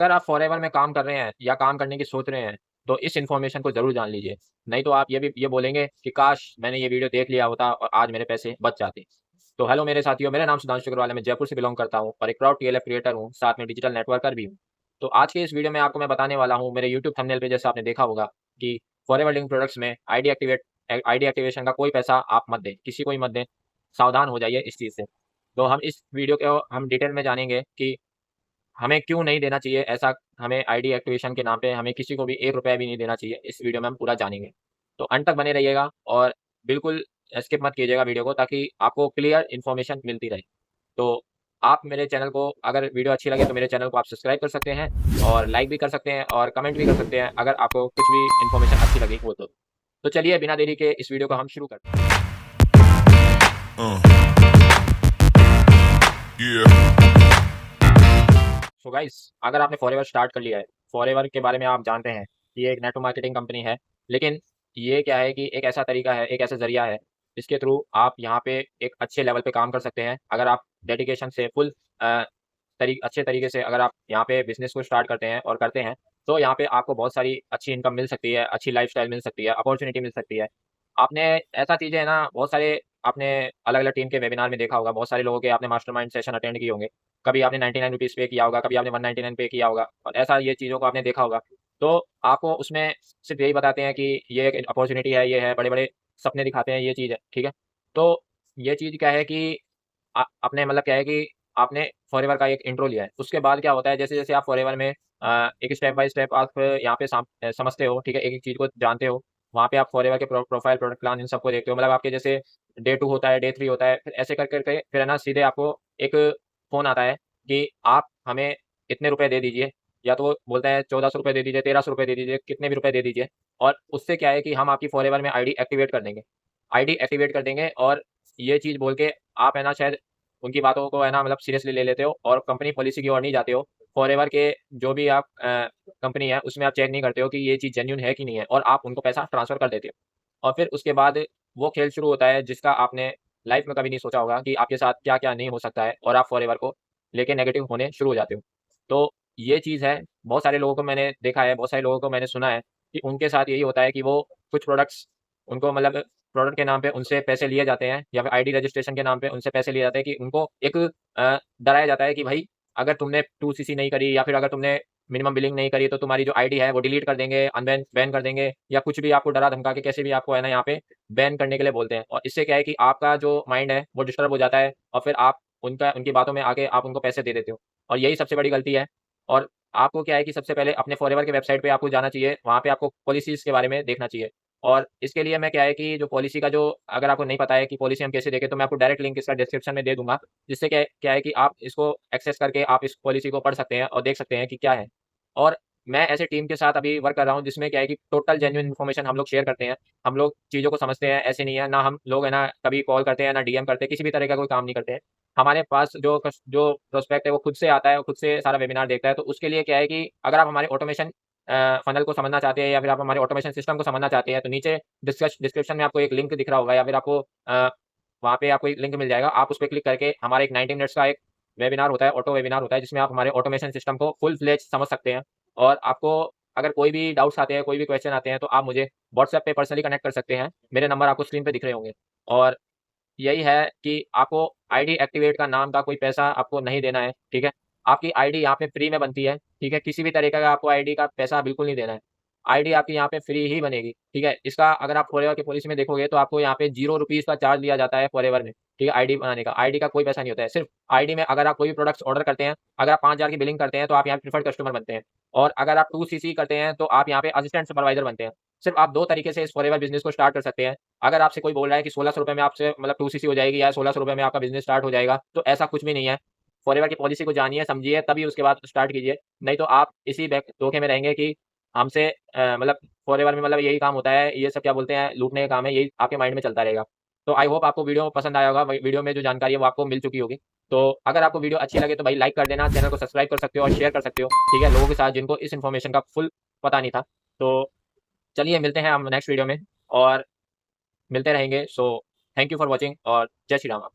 अगर आप फॉरएवर में काम कर रहे हैं या काम करने की सोच रहे हैं, तो इस इन्फॉर्मेशन को ज़रूर जान लीजिए। नहीं तो आप ये बोलेंगे कि काश मैंने ये वीडियो देख लिया होता और आज मेरे पैसे बच जाते। तो हेलो मेरे साथियों, मेरा नाम सुधांशु अग्रवाल है, मैं जयपुर से बिलॉन्ग करता हूँ और एक प्राउड टीएलएफ क्रिएटर हूँ, साथ में डिजिटल नेटवर्कर भी हूँ। तो आज के इस वीडियो में आपको मैं बताने वाला हूँ, मेरे यूट्यूब थंबनेल पे जैसा आपने देखा होगा कि फॉरएवर लिंक प्रोडक्ट्स में आईडी एक्टिवेशन का कोई पैसा आप मत दें, किसी को ही मत दें। सावधान हो जाइए इस चीज़ से। तो हम इस वीडियो को हम डिटेल में जानेंगे कि हमें क्यों नहीं देना चाहिए ऐसा, हमें आईडी एक्टिवेशन के नाम पे हमें किसी को भी ₹1 भी नहीं देना चाहिए। इस वीडियो में हम पूरा जानेंगे। तो अंत तक बने रहिएगा और बिल्कुल स्किप मत कीजिएगा वीडियो को, ताकि आपको क्लियर इन्फॉर्मेशन मिलती रहे। तो आप मेरे चैनल को, अगर वीडियो अच्छी लगे तो मेरे चैनल को आप सब्सक्राइब कर सकते हैं और लाइक भी कर सकते हैं और कमेंट भी कर सकते हैं, अगर आपको कुछ भी इन्फॉर्मेशन अच्छी लगी हो तो। चलिए बिना देरी के इस वीडियो को हम शुरू करते हैं। सो गाइस, अगर आपने फॉरएवर स्टार्ट कर लिया है, फॉरएवर के बारे में आप जानते हैं कि ये एक नेटवर्क मार्केटिंग कंपनी है। लेकिन ये क्या है कि एक ऐसा तरीका है, एक ऐसा ज़रिया है, जिसके थ्रू आप यहाँ पे एक अच्छे लेवल पे काम कर सकते हैं। अगर आप डेडिकेशन से फुल अ, अच्छे तरीके से अगर आप यहाँ पे बिज़नेस को स्टार्ट करते हैं और करते हैं, तो यहाँ पे आपको बहुत सारी अच्छी इनकम मिल सकती है, अच्छी लाइफ़स्टाइल मिल सकती है, अपॉर्च्युनिटी मिल सकती है। आपने ऐसा चीज़ें है ना, बहुत सारे आपने अलग-अलग टीम के वेबिनार में देखा होगा, बहुत सारे लोगों के आपने मास्टरमाइंड सेशन अटेंड किए होंगे। कभी आपने ₹99 पे किया होगा, कभी आपने 199 पे किया होगा और ऐसा ये चीज़ों को आपने देखा होगा। तो आपको उसमें सिर्फ़ यही बताते हैं कि ये एक अपॉर्च्युनिटी है, ये है, बड़े-बड़े सपने दिखाते हैं, ये चीज़ है, ठीक है? तो ये चीज़ क्या है कि आपने मतलब क्या है कि आपने फॉरएवर का एक इंट्रो लिया है। उसके बाद क्या होता है, जैसे-जैसे आप फॉरएवर में एक स्टेप बाय स्टेप आप यहाँ पे समझते हो, ठीक है? एक-एक चीज़ को जानते हो। वहाँ पे आप फॉरएवर के प्रोफाइल, प्रोडक्ट प्लान इन सबको देखते हो। मतलब आपके जैसे डे 2 होता है, डे 3 होता है, फिर ऐसे कर के फिर है ना सीधे आपको एक फ़ोन आता है कि आप हमें इतने रुपए दे दीजिए, या तो वो बोलता है ₹1400 दे दीजिए, ₹1300 दे दीजिए, कितने भी रुपए दे दीजिए। और उससे क्या है कि हम आपकी फॉरएवर में आईडी एक्टिवेट कर देंगे। आईडी एक्टिवेट कर देंगे और ये चीज़ बोल के आप है ना शायद उनकी बातों को है ना मतलब सीरियसली ले लेते हो और कंपनी पॉलिसी की ओर नहीं जाते हो। फॉरएवर के जो भी आप कंपनी है उसमें आप चेक नहीं करते हो कि ये चीज़ जेन्युइन है कि नहीं है, और आप उनको पैसा ट्रांसफ़र कर देते हो। और फिर उसके बाद वो खेल शुरू होता है जिसका आपने लाइफ़ में कभी नहीं सोचा होगा कि आपके साथ क्या-क्या नहीं हो सकता है, और आप फॉरएवर को लेके नेगेटिव होने शुरू हो जाते हो। तो ये चीज़ है, बहुत सारे लोगों को मैंने देखा है, बहुत सारे लोगों को मैंने सुना है कि उनके साथ यही होता है कि वो कुछ प्रोडक्ट्स उनको मतलब प्रोडक्ट के नाम पे उनसे पैसे लिए जाते हैं, या फिर आईडी रजिस्ट्रेशन के नाम पे उनसे पैसे लिए जाते हैं कि उनको एक डराया जाता है कि भाई अगर तुमने 2सीसी नहीं करी या फिर अगर तुमने मिनिमम बिलिंग नहीं करी तो तुम्हारी जो आईडी है वो डिलीट कर देंगे, बैन कर देंगे, या कुछ भी आपको डरा धमका के कैसे भी आपको है ना यहाँ पे बैन करने के लिए बोलते हैं। और इससे क्या है कि आपका जो माइंड है वो डिस्टर्ब हो जाता है और फिर आप उनकी बातों में आके आप उनको पैसे दे देते हो, और यही सबसे बड़ी गलती है। और आपको क्या है कि सबसे पहले अपने फॉरएवर के वेबसाइट पे आपको जाना चाहिए, वहाँ पे आपको पॉलिसीज़ के बारे में देखना चाहिए। और इसके लिए मैं क्या है कि जो पॉलिसी का जो, अगर आपको नहीं पता है कि पॉलिसी हम कैसे देखें, तो मैं आपको डायरेक्ट लिंक इसका डिस्क्रिप्शन में दे दूँगा। जिससे क्या है कि आप इसको एक्सेस करके आप इस पॉलिसी को पढ़ सकते हैं और देख सकते हैं कि क्या है। और मैं ऐसे टीम के साथ अभी वर्क कर रहा हूँ जिसमें क्या है कि टोटल जेन्युइन इन्फॉर्मेशन हम लोग शेयर करते हैं। हम लोग चीज़ों को समझते हैं, ऐसे नहीं है, ना हम लोग है ना कभी कॉल करते हैं, ना डीएम करते हैं, किसी भी तरह का कोई काम नहीं करते हैं। हमारे पास जो प्रोस्पेक्ट है वो खुद से आता है और खुद से सारा वेबिनार देखता है। तो उसके लिए क्या है कि अगर आप हमारे ऑटोमेशन फ़नल को समझना चाहते हैं, या फिर आप हमारे ऑटोमेशन सिस्टम को समझना चाहते हैं, तो नीचे डिस्क्रिप्शन में आपको एक लिंक दिख रहा होगा, या फिर आपको वहाँ पे आपको एक लिंक मिल जाएगा। आप उस पे क्लिक करके हमारा एक 90 मिनट्स का एक वेबिनार होता है, ऑटो वेबिनार होता है, जिसमें आप हमारे ऑटोमेशन सिस्टम को फुल फ्लेज समझ सकते हैं। और आपको अगर कोई भी डाउट्स आते हैं, कोई भी क्वेश्चन आते हैं, तो आप मुझे व्हाट्सएप पे पर्सनली कनेक्ट कर सकते हैं। मेरे नंबर आपको स्क्रीन पे दिख रहे होंगे। और यही है कि आपको आईडी एक्टिवेट का नाम का कोई पैसा आपको नहीं देना है, ठीक है? आपकी आईडी यहाँ पे फ्री में बनती है, ठीक है? किसी भी तरीके का आपको आईडी का पैसा बिल्कुल नहीं देना है। आईडी आपकी यहाँ पे फ्री ही बनेगी, ठीक है? इसका अगर आप फॉरएवर की पॉलिसी में देखोगे तो आपको यहाँ पे ₹0 का चार्ज लिया जाता है फॉरएवर में, ठीक है? आईडी बनाने का। आईडी का कोई पैसा नहीं होता है। सिर्फ़ आईडी में अगर आप कोई भी प्रोडक्ट्स ऑर्डर करते हैं, अगर आप 5000 की बिलिंग करते हैं तो आप यहाँ प्रेफर्ड कस्टमर बनते हैं। और अगर आप 2सीसी करते हैं तो आप यहाँ पे असिस्टेंट सुपरवाइज़र बनते हैं। सिर्फ़ आप 2 तरीके से इस फॉरएवर बिज़नेस को स्टार्ट कर सकते हैं। अगर आपसे कोई बोल रहा है कि ₹1600 में आपसे मतलब 2सीसी हो जाएगी या ₹1600 में आपका बिज़नेस स्टार्ट हो जाएगा, तो ऐसा कुछ भी नहीं है। फॉरएवर की पॉलिसी को जानिए, समझिए, तभी उसके बाद स्टार्ट कीजिए। नहीं तो आप इसी धोखे में रहेंगे कि हमसे मतलब फॉरएवर में मतलब यही काम होता है, ये सब क्या बोलते हैं, लूटने का काम है, यही आपके माइंड में चलता रहेगा। तो आई होप आपको वीडियो पसंद आया होगा, वीडियो में जो जानकारी है वो आपको मिल चुकी होगी। तो अगर आपको वीडियो अच्छी लगे तो भाई लाइक कर देना, चैनल को सब्सक्राइब कर सकते हो और शेयर कर सकते हो, ठीक है? लोगों के साथ जिनको इस इन्फॉर्मेशन का फुल पता नहीं था। तो चलिए मिलते हैं हम नेक्स्ट वीडियो में और मिलते रहेंगे। So thank you for watching और जय श्री राम।